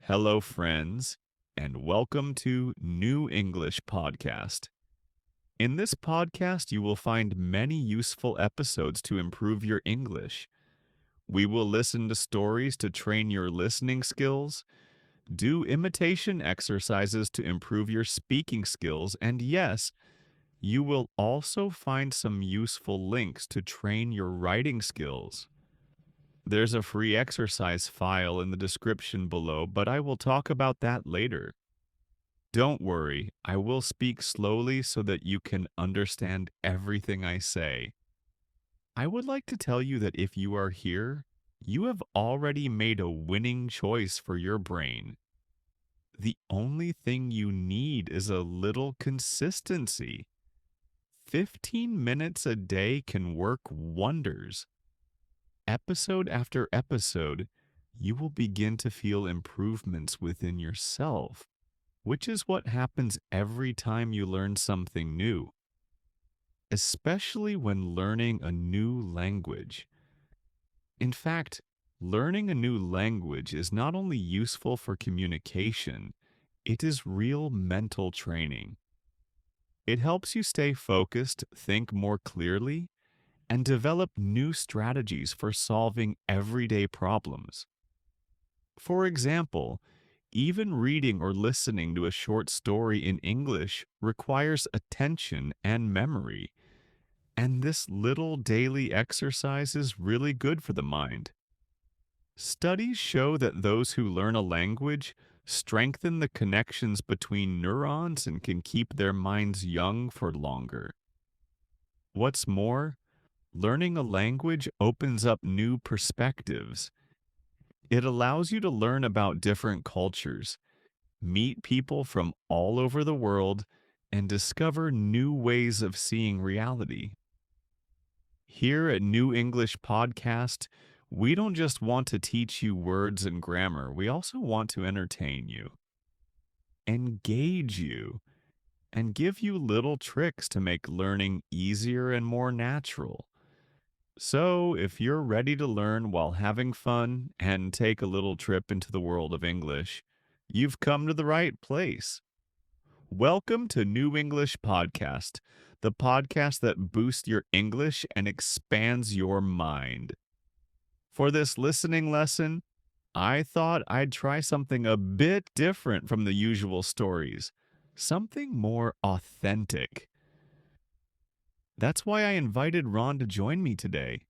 Hello, friends, and welcome to New English Podcast. In this podcast, you will find many useful episodes to improve your English. We will listen to stories to train your listening skills, do imitation exercises to improve your speaking skills, and yes, you will also find some useful links to train your writing skills. There's a free exercise file in the description below, but I will talk about that later. Don't worry, I will speak slowly so that you can understand everything I say. I would like to tell you that if you are here, you have already made a winning choice for your brain. The only thing you need is a little consistency. 15 minutes a day can work wonders. Episode after episode, you will begin to feel improvements within yourself, which is what happens every time you learn something new, especially when learning a new language. In fact, learning a new language is not only useful for communication, it is real mental training. It helps you stay focused, think more clearly, and develop new strategies for solving everyday problems. For example, even reading or listening to a short story in English requires attention and memory, and this little daily exercise is really good for the mind. Studies show that those who learn a language strengthen the connections between neurons and can keep their minds young for longer. What's more, learning a language opens up new perspectives. It allows you to learn about different cultures, meet people from all over the world, and discover new ways of seeing reality. Here at New English Podcast, we don't just want to teach you words and grammar, we also want to entertain you, engage you, and give you little tricks to make learning easier and more natural. So, if you're ready to learn while having fun and take a little trip into the world of English, you've come to the right place. Welcome to New English Podcast, the podcast that boosts your English and expands your mind. For this listening lesson, I thought I'd try something a bit different from the usual stories, something more authentic. That's why I invited Ron to join me today.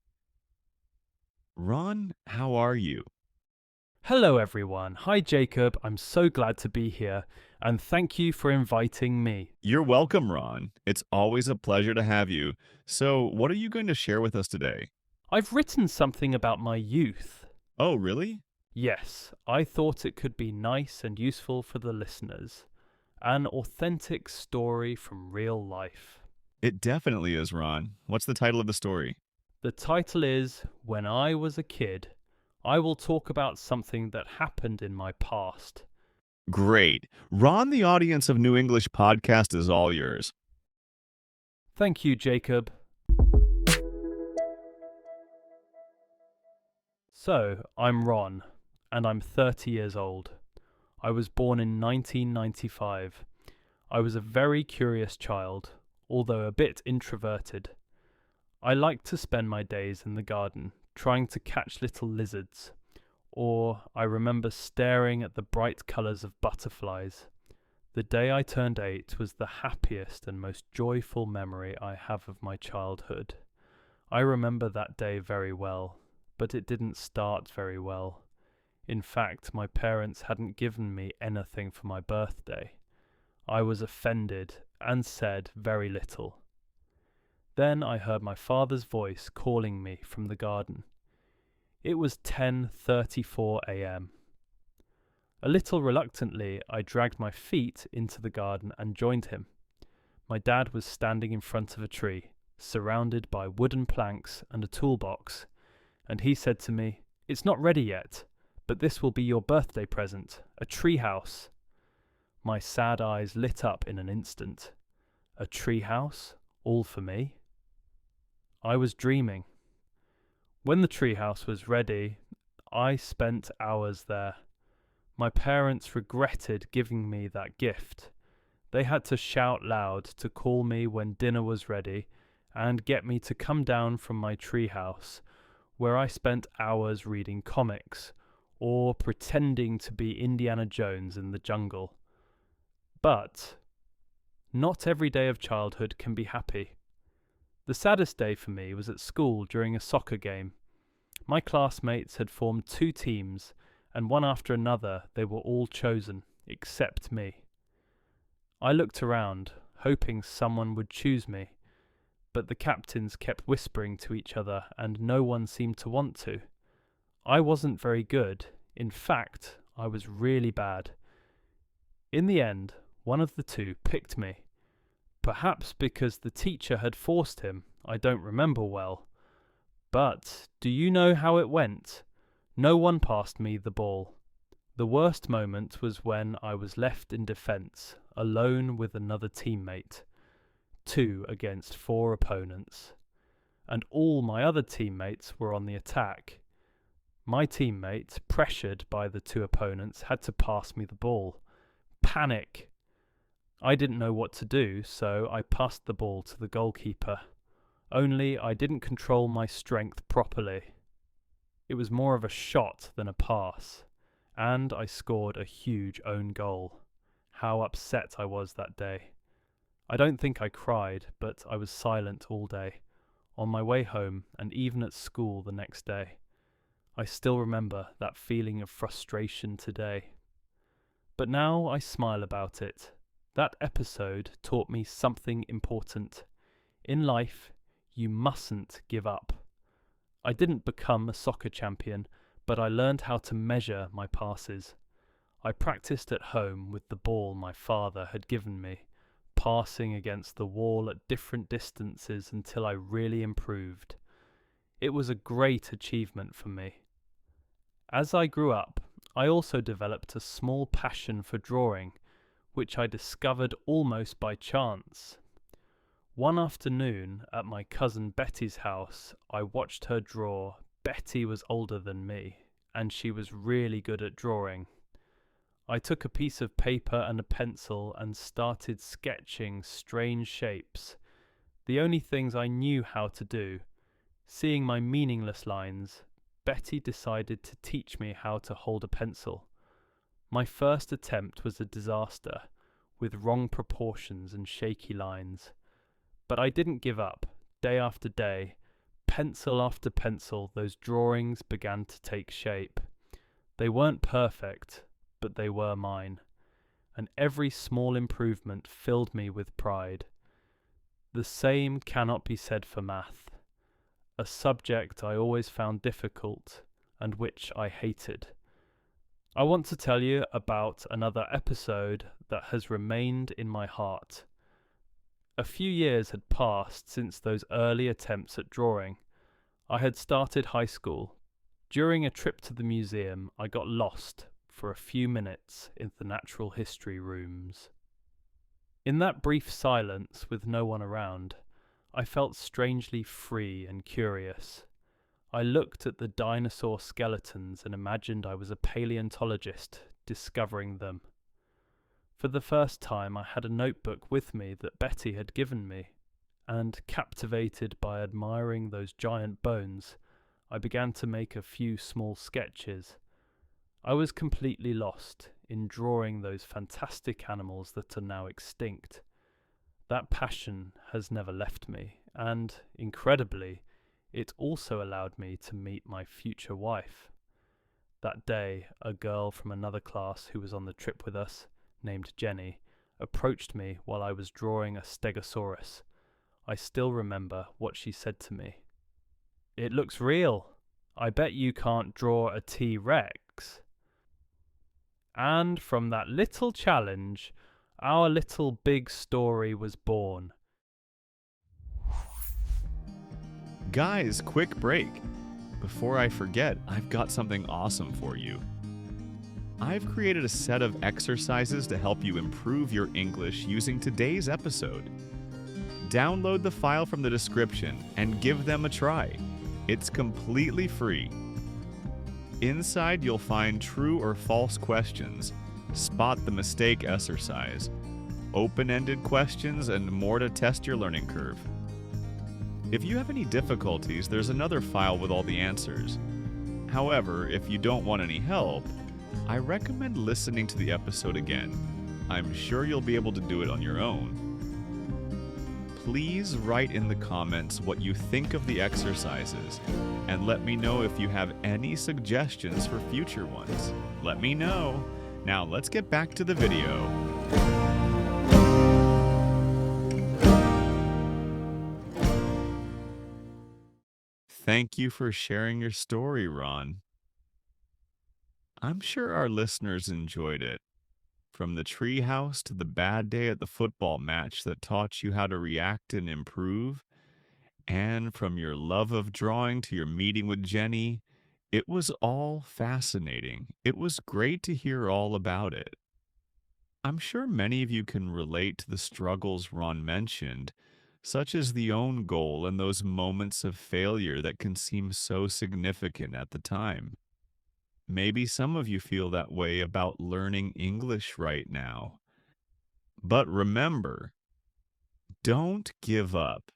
Ron, how are you? Hello everyone. Hi Jacob, I'm so glad to be here and thank you for inviting me. You're welcome, Ron. It's always a pleasure to have you. So, what are you going to share with us today? I've written something about my youth. Oh, really? Yes, I thought it could be nice and useful for the listeners. An authentic story from real life. It definitely is, Ron. What's the title of the story? The title is When I Was a Kid. I will talk about something that happened in my past. Great. Ron, the audience of New English Podcast is all yours. Thank you, Jacob. So, I'm Ron, and I'm 30 years old. I was born in 1995. I was a very curious child, although a bit introverted. I liked to spend my days in the garden, trying to catch little lizards, or I remember staring at the bright colours of butterflies. The day I turned 8 was the happiest and most joyful memory I have of my childhood. I remember that day very well, but it didn't start very well. In fact, my parents hadn't given me anything for my birthday. I was offended and said very little. Then I heard my father's voice calling me from the garden. It was 10:34 a.m. A little reluctantly, I dragged my feet into the garden and joined him. My dad was standing in front of a tree, surrounded by wooden planks and a toolbox, and he said to me, "It's not ready yet, but this will be your birthday present, a treehouse." My sad eyes lit up in an instant. A treehouse, all for me? I was dreaming. When the treehouse was ready, I spent hours there. My parents regretted giving me that gift. They had to shout loud to call me when dinner was ready and get me to come down from my treehouse, where I spent hours reading comics or pretending to be Indiana Jones in the jungle. But not every day of childhood can be happy. The saddest day for me was at school during a soccer game. My classmates had formed 2 teams, and one after another they were all chosen, except me. I looked around, hoping someone would choose me, but the captains kept whispering to each other and no one seemed to want to. I wasn't very good. In fact, I was really bad. In the end, one of the 2 picked me. Perhaps because the teacher had forced him, I don't remember well. But do you know how it went? No one passed me the ball. The worst moment was when I was left in defence, alone with another teammate. 2 against 4 opponents. And all my other teammates were on the attack. My teammate, pressured by the 2 opponents, had to pass me the ball. Panic! I didn't know what to do, so I passed the ball to the goalkeeper. Only I didn't control my strength properly. It was more of a shot than a pass, and I scored a huge own goal. How upset I was that day. I don't think I cried, but I was silent all day, on my way home and even at school the next day. I still remember that feeling of frustration today. But now I smile about it. That episode taught me something important. In life, you mustn't give up. I didn't become a soccer champion, but I learned how to measure my passes. I practiced at home with the ball my father had given me, passing against the wall at different distances until I really improved. It was a great achievement for me. As I grew up, I also developed a small passion for drawing, which I discovered almost by chance. One afternoon at my cousin Betty's house, I watched her draw. Betty was older than me, and she was really good at drawing. I took a piece of paper and a pencil and started sketching strange shapes, the only things I knew how to do. Seeing my meaningless lines, Betty decided to teach me how to hold a pencil. My first attempt was a disaster, with wrong proportions and shaky lines. But I didn't give up. Day after day, pencil after pencil, those drawings began to take shape. They weren't perfect, but they were mine, and every small improvement filled me with pride. The same cannot be said for math, a subject I always found difficult and which I hated. I want to tell you about another episode that has remained in my heart. A few years had passed since those early attempts at drawing. I had started high school. During a trip to the museum, I got lost for a few minutes in the natural history rooms. In that brief silence with no one around, I felt strangely free and curious. I looked at the dinosaur skeletons and imagined I was a paleontologist discovering them. For the first time I had a notebook with me that Betty had given me, and captivated by admiring those giant bones, I began to make a few small sketches. I was completely lost in drawing those fantastic animals that are now extinct. That passion has never left me, and, incredibly, it also allowed me to meet my future wife. That day, a girl from another class who was on the trip with us, named Jenny, approached me while I was drawing a stegosaurus. I still remember what she said to me. "It looks real. I bet you can't draw a T-Rex." And from that little challenge, our little big story was born. Guys, quick break. Before I forget, I've got something awesome for you. I've created a set of exercises to help you improve your English using today's episode. Download the file from the description and give them a try. It's completely free. Inside, you'll find true or false questions, spot the mistake exercise, open-ended questions, and more to test your learning curve. If you have any difficulties, there's another file with all the answers. However, if you don't want any help, I recommend listening to the episode again. I'm sure you'll be able to do it on your own. Please write in the comments what you think of the exercises, and let me know if you have any suggestions for future ones. Let me know. Now let's get back to the video. Thank you for sharing your story, Ron. I'm sure our listeners enjoyed it. From the treehouse to the bad day at the football match that taught you how to react and improve, and from your love of drawing to your meeting with Jenny, it was all fascinating. It was great to hear all about it. I'm sure many of you can relate to the struggles Ron mentioned, such as the own goal and those moments of failure that can seem so significant at the time. Maybe some of you feel that way about learning English right now. But remember, don't give up.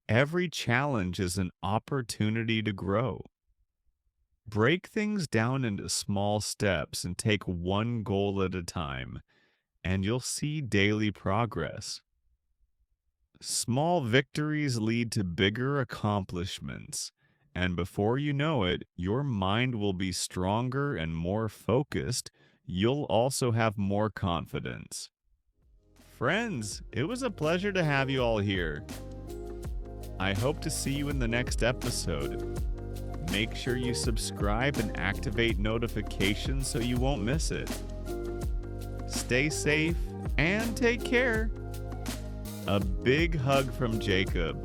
Every challenge is an opportunity to grow. Break things down into small steps and take one goal at a time, and you'll see daily progress. Small victories lead to bigger accomplishments, and before you know it, your mind will be stronger and more focused. You'll also have more confidence. Friends, it was a pleasure to have you all here. I hope to see you in the next episode. Make sure you subscribe and activate notifications so you won't miss it. Stay safe and take care. A big hug from Jacob.